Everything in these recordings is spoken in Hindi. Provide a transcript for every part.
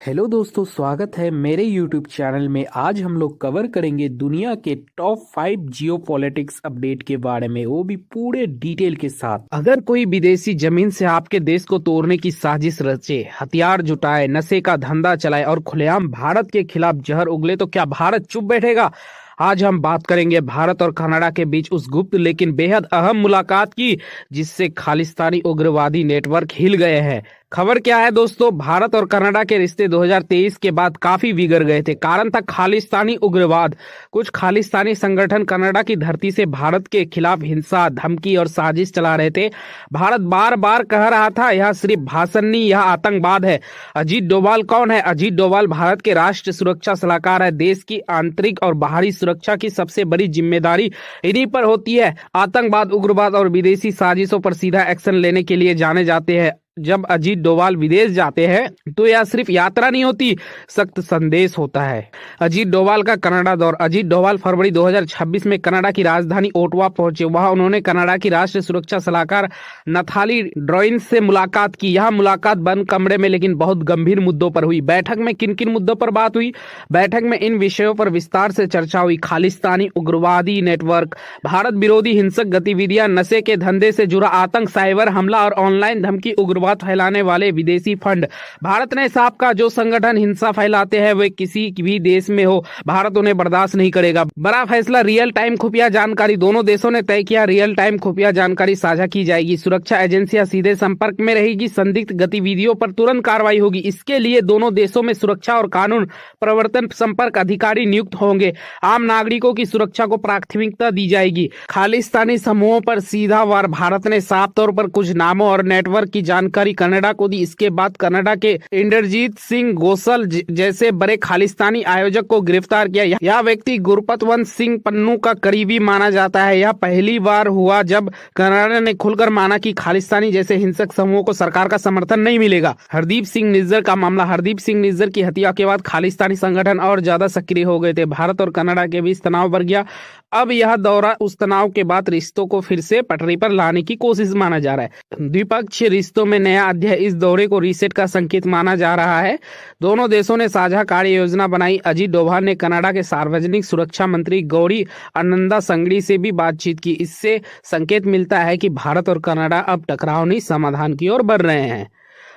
हेलो दोस्तों, स्वागत है मेरे YouTube चैनल में। आज हम लोग कवर करेंगे दुनिया के टॉप 5 जियो पॉलिटिक्स अपडेट के बारे में, वो भी पूरे डिटेल के साथ। अगर कोई विदेशी जमीन से आपके देश को तोड़ने की साजिश रचे, हथियार जुटाए, नशे का धंधा चलाए और खुलेआम भारत के खिलाफ जहर उगले तो क्या भारत चुप बैठेगा? आज हम बात करेंगे भारत और कनाडा के बीच उस गुप्त लेकिन बेहद अहम मुलाकात की जिससे खालिस्तानी उग्रवादी नेटवर्क हिल गए हैं। खबर क्या है दोस्तों, भारत और कनाडा के रिश्ते 2023 के बाद काफी बिगड़ गए थे। कारण था खालिस्तानी उग्रवाद। कुछ खालिस्तानी संगठन कनाडा की धरती से भारत के खिलाफ हिंसा, धमकी और साजिश चला रहे थे। भारत बार बार कह रहा था यह सिर्फ भाषण नहीं, यह आतंकवाद है। अजीत डोभाल कौन है? अजीत डोभाल भारत के राष्ट्रीय सुरक्षा सलाहकार है। देश की आंतरिक और बाहरी सुरक्षा की सबसे बड़ी जिम्मेदारी इन्हीं पर होती है। आतंकवाद, उग्रवाद और विदेशी साजिशों पर सीधा एक्शन लेने के लिए जाने जाते हैं। जब अजीत डोभाल विदेश जाते हैं तो यह सिर्फ यात्रा नहीं होती, सख्त संदेश होता है। अजीत डोभाल का कनाडा दौर। अजीत डोभाल फरवरी 2026 में कनाडा की राजधानी ओटावा पहुंचे। वहां उन्होंने कनाडा की राष्ट्रीय सुरक्षा सलाहकार नथाली ड्रॉइन्स से मुलाकात की। यह मुलाकात बंद कमरे में लेकिन बहुत गंभीर मुद्दों पर हुई। बैठक में किन किन मुद्दों पर बात हुई? बैठक में इन विषयों पर विस्तार से चर्चा हुई। खालिस्तानी उग्रवादी नेटवर्क, भारत विरोधी हिंसक गतिविधियां, नशे के धंधे से जुड़ा आतंक, साइबर हमला और ऑनलाइन धमकी, उग्रवाद फैलाने वाले विदेशी फंड। भारत ने साफ कहा, जो संगठन हिंसा फैलाते हैं वे किसी भी देश में हो, भारत उन्हें बर्दाश्त नहीं करेगा। बड़ा फैसला, रियल टाइम खुफिया जानकारी। दोनों देशों ने तय किया रियल टाइम खुफिया जानकारी साझा की जाएगी। सुरक्षा एजेंसियां सीधे संपर्क में रहेगी। संदिग्ध गतिविधियों पर तुरंत कार्रवाई होगी। इसके लिए दोनों देशों में सुरक्षा और कानून प्रवर्तन संपर्क अधिकारी नियुक्त होंगे। आम नागरिकों की सुरक्षा को प्राथमिकता दी जाएगी। खालिस्तानी समूहों पर सीधा वार। भारत ने साफ तौर पर कुछ नामों और नेटवर्क की जानकारी कनाडा को दी। इसके बाद कनाडा के इंद्रजीत सिंह गोसल जैसे बड़े खालिस्तानी आयोजक को गिरफ्तार किया। यह व्यक्ति गुरपतवंत सिंह पन्नू का करीबी माना जाता है। यह पहली बार हुआ जब कनाडा ने खुलकर माना कि खालिस्तानी जैसे हिंसक समूहों को सरकार का समर्थन नहीं मिलेगा। हरदीप सिंह निज्जर का मामला। हरदीप सिंह निज्जर की हत्या के बाद खालिस्तानी संगठन और ज्यादा सक्रिय हो गए थे। भारत और कनाडा के बीच तनाव बढ़ गया। अब यह दौरा उस तनाव के बाद रिश्तों को फिर से पटरी पर लाने की कोशिश माना जा रहा है। द्विपक्षीय रिश्तों में नया अध्याय। इस दौरे को रीसेट का संकेत माना जा रहा है। दोनों देशों ने साझा कार्य योजना बनाई। अजीत डोभाल ने कनाडा के सार्वजनिक सुरक्षा मंत्री गौरी अन्नदा संगड़ी से भी बातचीत की। इससे संकेत मिलता है कि भारत और कनाडा अब टकराव नहीं, समाधान की ओर बढ़ रहे हैं।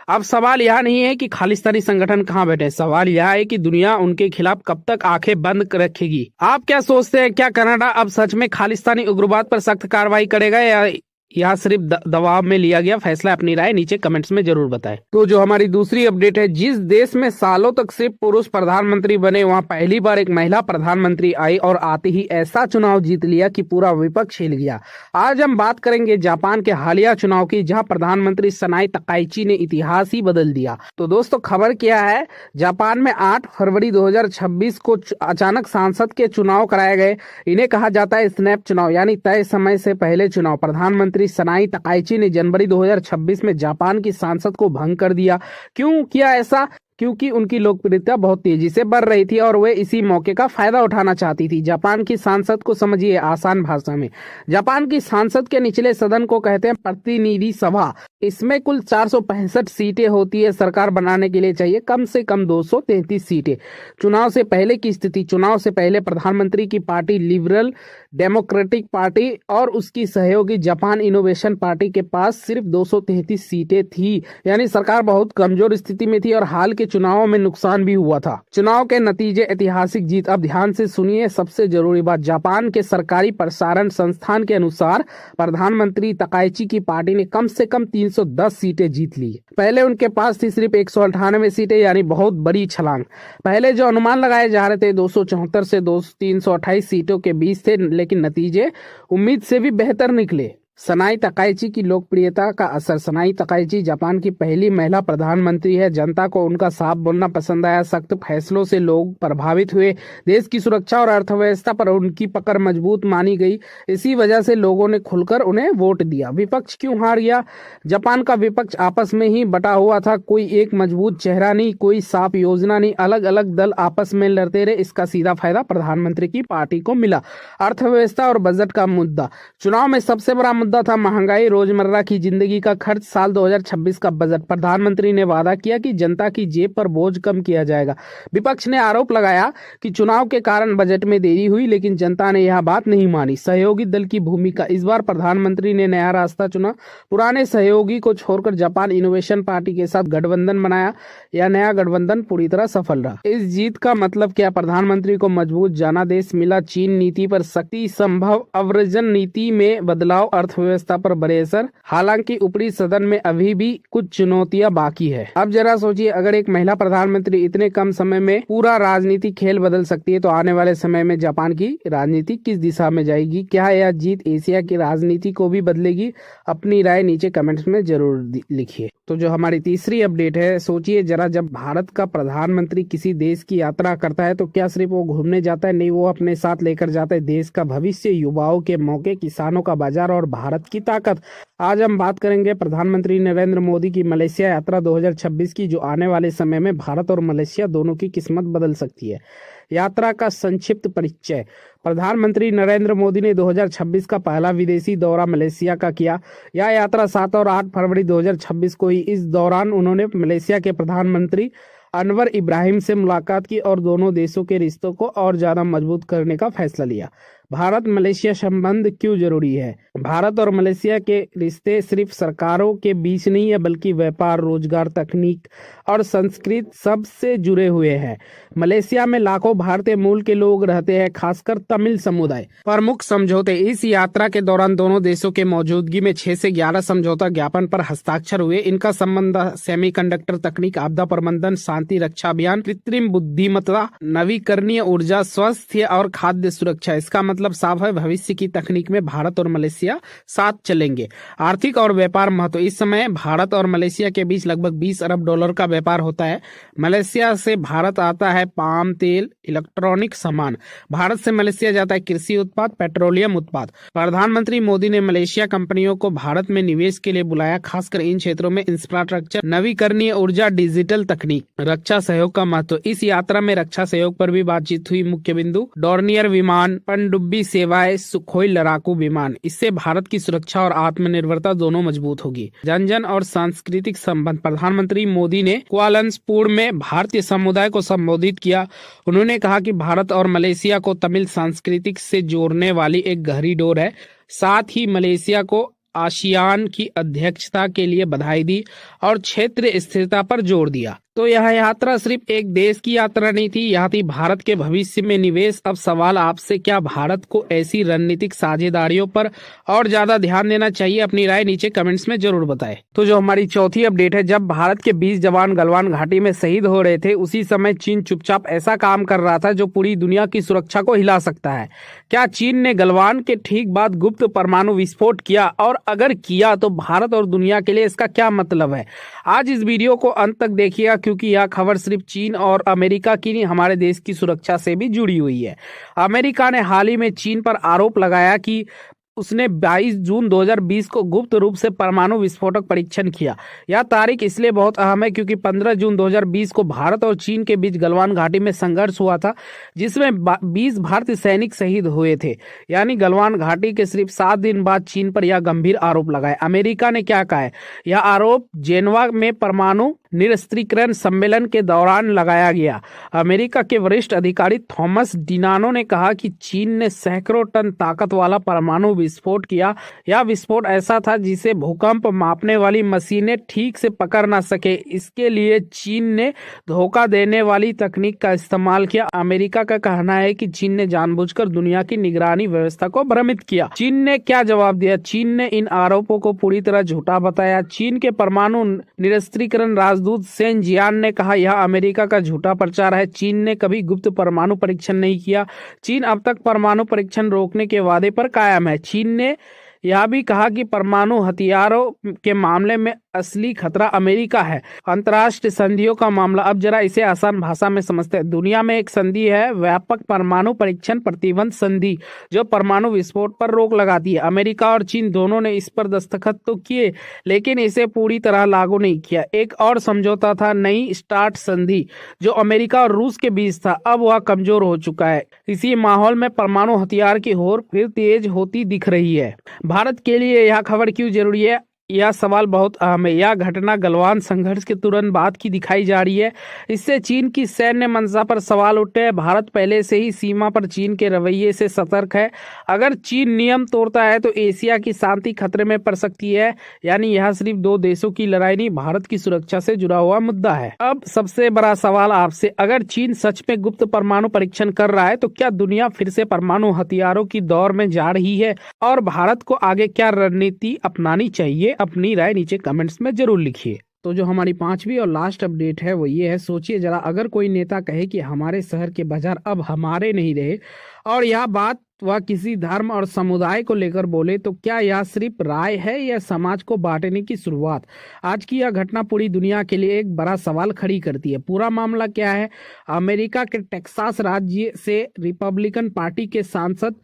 अब सवाल यह नहीं है कि खालिस्तानी संगठन कहां बैठे, सवाल यह है कि दुनिया उनके खिलाफ कब तक आंखें बंद रखेगी। आप क्या सोचते हैं, क्या कनाडा अब सच में खालिस्तानी उग्रवाद पर सख्त कार्रवाई करेगा या यह सिर्फ दबाव में लिया गया फैसला? अपनी राय नीचे कमेंट्स में जरूर बताएं। तो जो हमारी दूसरी अपडेट है, जिस देश में सालों तक सिर्फ पुरुष प्रधानमंत्री बने, वहां पहली बार एक महिला प्रधानमंत्री आई और आते ही ऐसा चुनाव जीत लिया कि पूरा विपक्ष हिल गया। आज हम बात करेंगे जापान के हालिया चुनाव की, जहां प्रधानमंत्री सनाई तकाइची ने इतिहास ही बदल दिया। तो दोस्तों खबर क्या है, जापान में 8 फरवरी 2026 को अचानक सांसद के चुनाव कराए गए। इन्हें कहा जाता है स्नैप चुनाव, यानी तय समय से पहले चुनाव। प्रधानमंत्री सनाई तकाइची ने जनवरी 2026 में जापान की सांसद को भंग कर दिया। क्यों किया ऐसा? क्योंकि उनकी लोकप्रियता बहुत तेजी से बढ़ रही थी और वे इसी मौके का फायदा उठाना चाहती थी। जापान की सांसद को समझिए आसान भाषा में, जापान की सांसद के निचले सदन को कहते हैं प्रतिनिधि सभा। इसमें कुल 465 सीटें होती है। सरकार बनाने के लिए चाहिए कम से कम 233 सीटें। चुनाव से पहले की स्थिति, चुनाव से पहले प्रधानमंत्री की पार्टी लिबरल डेमोक्रेटिक पार्टी और उसकी सहयोगी जापान इनोवेशन पार्टी के पास सिर्फ 233 सीटें थी, यानी सरकार बहुत कमजोर स्थिति में थी और हाल के चुनावों में नुकसान भी हुआ था। चुनाव के नतीजे, ऐतिहासिक जीत। अब ध्यान से सुनिए सबसे जरूरी बात, जापान के सरकारी प्रसारण संस्थान के अनुसार प्रधानमंत्री तकाइची की पार्टी ने कम से कम 310 सीटें जीत ली। पहले उनके पास थी सिर्फ 198 सीटें, यानी बहुत बड़ी छलांग। पहले जो अनुमान लगाए जा रहे थे 274 से 328 सीटों के बीच थे, लेकिन नतीजे उम्मीद से भी बेहतर निकले। सनाई तकाइची की लोकप्रियता का असर। सनाई तकाइची जापान की पहली महिला प्रधानमंत्री है। जनता को उनका साफ बोलना पसंद आया, सख्त फैसलों से लोग प्रभावित हुए, देश की सुरक्षा और अर्थव्यवस्था पर उनकी पकड़ मजबूत मानी गई। इसी वजह से लोगों ने खुलकर उन्हें वोट दिया। विपक्ष क्यों हार गया? जापान का विपक्ष आपस में ही बटा हुआ था। कोई एक मजबूत चेहरा नहीं, कोई साफ योजना नहीं, अलग अलग दल आपस में लड़ते रहे। इसका सीधा फायदा प्रधानमंत्री की पार्टी को मिला। अर्थव्यवस्था और बजट का मुद्दा। चुनाव में सबसे बड़ा मुद्दा था महंगाई, रोजमर्रा की जिंदगी का खर्च, साल 2026 का बजट। प्रधानमंत्री ने वादा किया कि जनता की जेब पर बोझ कम किया जाएगा। विपक्ष ने आरोप लगाया कि चुनाव के कारण बजट में देरी हुई, लेकिन जनता ने यह बात नहीं मानी। सहयोगी दल की भूमिका, इस बार प्रधानमंत्री ने नया रास्ता चुना। पुराने सहयोगी को छोड़कर जापान इनोवेशन पार्टी के साथ गठबंधन बनाया। यह नया गठबंधन पूरी तरह सफल रहा। इस जीत का मतलब क्या? प्रधानमंत्री को मजबूत जनादेश मिला। चीन नीति पर सख्ती, संभव अव्रजन नीति में बदलाव, अर्थव्यवस्था पर बड़े असर। हालांकि ऊपरी सदन में अभी भी कुछ चुनौतियां बाकी है। अब जरा सोचिए, अगर एक महिला प्रधानमंत्री इतने कम समय में पूरा राजनीतिक खेल बदल सकती है तो आने वाले समय में जापान की राजनीति किस दिशा में जाएगी? क्या यह जीत एशिया की राजनीति को भी बदलेगी? अपनी राय नीचे कमेंट्स में जरूर लिखिए। तो जो हमारी तीसरी अपडेट है, सोचिए जरा, जब भारत का प्रधानमंत्री किसी देश की यात्रा करता है तो क्या सिर्फ वो घूमने जाता है? नहीं, वो अपने साथ लेकर जाता है देश का भविष्य, युवाओं के मौके, किसानों का बाजार और भारत की ताकत। आज हम बात करेंगे प्रधानमंत्री नरेंद्र मोदी की मलेशिया यात्रा 2026 की, जो आने वाले समय में भारत और मलेशिया दोनों की किस्मत बदल सकती है। यात्रा का संक्षिप्त परिचय। प्रधानमंत्री नरेंद्र मोदी ने 2026 का पहला विदेशी दौरा मलेशिया का किया। यह यात्रा 7 और 8 फरवरी 2026 को ही। इस दौरान उन्होंने मलेशिया के प्रधानमंत्री अनवर इब्राहिम से मुलाकात की और दोनों देशों के रिश्तों को और ज्यादा मजबूत करने का फैसला लिया। भारत मलेशिया संबंध क्यों जरूरी है? भारत और मलेशिया के रिश्ते सिर्फ सरकारों के बीच नहीं है, बल्कि व्यापार, रोजगार, तकनीक और संस्कृति सबसे जुड़े हुए हैं। मलेशिया में लाखों भारतीय मूल के लोग रहते हैं, खासकर तमिल समुदाय। प्रमुख समझौते। इस यात्रा के दौरान दोनों देशों के मौजूदगी में 6 से 11 समझौता ज्ञापन पर हस्ताक्षर हुए। इनका संबंध सेमीकंडक्टर तकनीक, आपदा प्रबंधन, शांति, रक्षा अभियान, कृत्रिम बुद्धिमत्ता, नवीकरणीय ऊर्जा, स्वास्थ्य और खाद्य सुरक्षा। इसका मतलब साफ है, भविष्य की तकनीक में भारत और मलेशिया साथ चलेंगे। आर्थिक और व्यापार महत्व। इस समय भारत और मलेशिया के बीच लगभग 20 अरब डॉलर का व्यापार होता है। मलेशिया से भारत आता है पाम तेल, इलेक्ट्रॉनिक सामान। भारत से मलेशिया जाता है कृषि उत्पाद, पेट्रोलियम उत्पाद। प्रधानमंत्री मोदी ने मलेशिया कंपनियों को भारत में निवेश के लिए बुलाया, खासकर इन क्षेत्रों में इंफ्रास्ट्रक्चर, नवीकरणीय ऊर्जा, डिजिटल तकनीक। रक्षा सहयोग का महत्व। इस यात्रा में रक्षा सहयोग पर भी बातचीत हुई। मुख्य बिंदु डोर्नियर विमान, पनडुब्बी सेवाएं, सुखोई लड़ाकू विमान। इससे भारत की सुरक्षा और आत्मनिर्भरता दोनों मजबूत होगी। जन जन और सांस्कृतिक संबंध। प्रधानमंत्री मोदी ने कुआलालंपुर में भारतीय समुदाय को संबोधित किया। उन्होंने कहा कि भारत और मलेशिया को तमिल सांस्कृतिक से जोड़ने वाली एक गहरी डोर है। साथ ही मलेशिया को आसियान की अध्यक्षता के लिए बधाई दी और क्षेत्रीय स्थिरता पर जोर दिया। तो यह यात्रा सिर्फ एक देश की यात्रा नहीं थी, यह थी भारत के भविष्य में निवेश। अब सवाल आपसे, क्या भारत को ऐसी रणनीतिक साझेदारियों पर और ज्यादा ध्यान देना चाहिए? अपनी राय नीचे कमेंट्स में जरूर बताएं। तो जो हमारी चौथी अपडेट है, जब भारत के 20 जवान गलवान घाटी में शहीद हो रहे थे, उसी समय चीन चुपचाप ऐसा काम कर रहा था जो पूरी दुनिया की सुरक्षा को हिला सकता है। क्या चीन ने गलवान के ठीक बाद गुप्त परमाणु विस्फोट किया? और अगर किया तो भारत और दुनिया के लिए इसका क्या मतलब है? आज इस वीडियो को अंत तक देखिएगा, क्योंकि यह खबर सिर्फ चीन और अमेरिका की नहीं, हमारे देश की सुरक्षा से भी जुड़ी हुई है। अमेरिका ने हाल ही में चीन पर आरोप लगाया कि उसने 22 जून 2020 को गुप्त रूप से परमाणु विस्फोटक परीक्षण किया। यह तारीख इसलिए बहुत अहम है क्योंकि 15 जून 2020 को भारत और चीन के बीच गलवान घाटी में संघर्ष हुआ था, जिसमें 20 भारतीय सैनिक शहीद हुए थे। यानी गलवान घाटी के सिर्फ 7 दिन बाद चीन पर यह गंभीर आरोप लगाए। अमेरिका ने क्या कहा है? यह आरोप जेनेवा में परमाणु निरस्त्रीकरण सम्मेलन के दौरान लगाया गया। अमेरिका के वरिष्ठ अधिकारी थॉमस डिनानो ने कहा कि चीन ने सैकड़ों टन ताकत वाला परमाणु विस्फोट किया। यह विस्फोट ऐसा था जिसे भूकंप मापने वाली मशीनें ठीक से पकड़ ना सके। इसके लिए चीन ने धोखा देने वाली तकनीक का इस्तेमाल किया। अमेरिका का कहना है कि चीन ने जानबूझकर दुनिया की निगरानी व्यवस्था को भ्रमित किया। चीन ने क्या जवाब दिया? चीन ने इन आरोपों को पूरी तरह झूठा बताया। चीन के परमाणु निरस्त्रीकरण राजदूत सेन जियान ने कहा, यह अमेरिका का झूठा प्रचार है। चीन ने कभी गुप्त परमाणु परीक्षण नहीं किया। चीन अब तक परमाणु परीक्षण रोकने के वादे पर कायम है। चीन ने यह भी कहा कि परमाणु हथियारों के मामले में असली खतरा अमेरिका है। अंतर्राष्ट्रीय संधियों का मामला, अब जरा इसे आसान भाषा में समझते हैं। दुनिया में एक संधि है, व्यापक परमाणु परीक्षण प्रतिबंध संधि, जो परमाणु विस्फोट पर रोक लगाती है। अमेरिका और चीन दोनों ने इस पर दस्तखत तो किए, लेकिन इसे पूरी तरह लागू नहीं किया। एक और समझौता था, नई स्टार्ट संधि, जो अमेरिका और रूस के बीच था। अब वह कमजोर हो चुका है। इसी माहौल में परमाणु हथियार की होड़ फिर तेज होती दिख रही है। भारत के लिए यह खबर क्यों जरूरी है? यह सवाल बहुत अहम है। यह घटना गलवान संघर्ष के तुरंत बाद की दिखाई जा रही है। इससे चीन की सैन्य मंशा पर सवाल उठे हैं। भारत पहले से ही सीमा पर चीन के रवैये से सतर्क है। अगर चीन नियम तोड़ता है तो एशिया की शांति खतरे में पड़ सकती है। यानी यह सिर्फ दो देशों की लड़ाई नहीं, भारत की सुरक्षा से जुड़ा हुआ मुद्दा है। अब सबसे बड़ा सवाल आपसे, अगर चीन सच में गुप्त परमाणु परीक्षण कर रहा है तो क्या दुनिया फिर से परमाणु हथियारों की दौर में जा रही है? और भारत को आगे क्या रणनीति अपनानी चाहिए? अपनी राय नीचे कमेंट्स में जरूर लिखिए। तो जो हमारी पांचवी और लास्ट अपडेट है वो ये है, सोचिए जरा, अगर कोई नेता कहे कि हमारे शहर के बाजार अब हमारे नहीं रहे, और यह बात वह किसी धर्म और समुदाय को लेकर बोले, तो क्या यह सिर्फ राय है या समाज को बांटने की शुरुआत? आज की यह घटना पूरी दुनिया के लिए एक बड़ा सवाल खड़ी करती है। पूरा मामला क्या है? अमेरिका के टेक्सास राज्य से रिपब्लिकन पार्टी के सांसद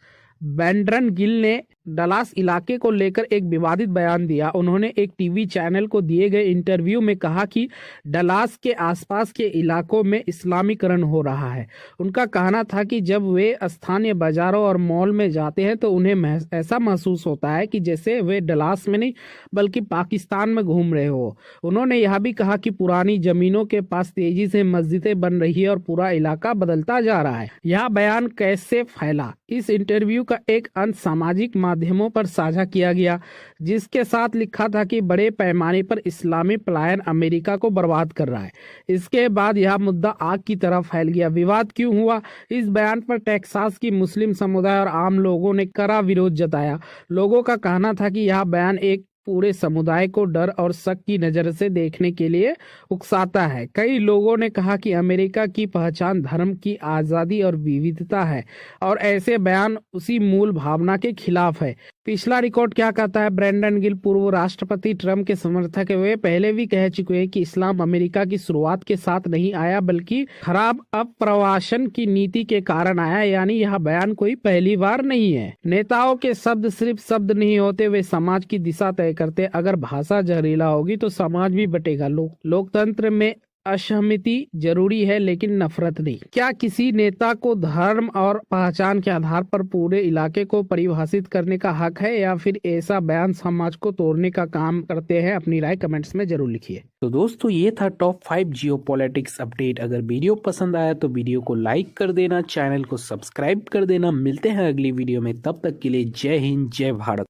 ब्रेंडन गिल ने डलास इलाके को लेकर एक विवादित बयान दिया। उन्होंने एक टीवी चैनल को दिए गए इंटरव्यू में कहा कि डलास के आसपास के इलाकों में इस्लामीकरण हो रहा है। उनका कहना था कि जब वे स्थानीय बाजारों और मॉल में जाते हैं तो उन्हें ऐसा महसूस होता है कि जैसे वे डलास में नहीं बल्कि पाकिस्तान में घूम रहे हो। उन्होंने यह भी कहा कि पुरानी जमीनों के पास तेजी से मस्जिदें बन रही है और पूरा इलाका बदलता जा रहा है। यह बयान कैसे फैला? इस इंटरव्यू का एक अंश सामाजिक माध्यमों पर साझा किया गया, जिसके साथ लिखा था कि बड़े पैमाने पर इस्लामी पलायन अमेरिका को बर्बाद कर रहा है। इसके बाद यह मुद्दा आग की तरह फैल गया। विवाद क्यों हुआ? इस बयान पर टेक्सास की मुस्लिम समुदाय और आम लोगों ने कड़ा विरोध जताया। लोगों का कहना था कि यह बयान एक पूरे समुदाय को डर और शक की नजर से देखने के लिए उकसाता है। कई लोगों ने कहा कि अमेरिका की पहचान धर्म की आजादी और विविधता है, और ऐसे बयान उसी मूल भावना के खिलाफ है। पिछला रिकॉर्ड क्या कहता है? ब्रेंडन गिल पूर्व राष्ट्रपति ट्रम्प के समर्थक है। वे पहले भी कह चुके हैं कि इस्लाम अमेरिका की शुरुआत के साथ नहीं आया, बल्कि खराब अप्रवासन की नीति के कारण आया। यानी यह बयान कोई पहली बार नहीं है। नेताओं के शब्द सिर्फ शब्द नहीं होते, वे समाज की दिशा तय करते। अगर भाषा जहरीला होगी तो समाज भी बटेगा। लोकतंत्र में असहमति जरूरी है, लेकिन नफरत नहीं। क्या किसी नेता को धर्म और पहचान के आधार पर पूरे इलाके को परिभाषित करने का हक है, या फिर ऐसा बयान समाज को तोड़ने का काम करते हैं? अपनी राय कमेंट्स में जरूर लिखिए। तो दोस्तों, ये था टॉप 5 जियोपॉलिटिक्स अपडेट। अगर वीडियो पसंद आया तो वीडियो को लाइक कर देना, चैनल को सब्सक्राइब कर देना। मिलते हैं अगली वीडियो में, तब तक के लिए जय हिंद, जय भारत।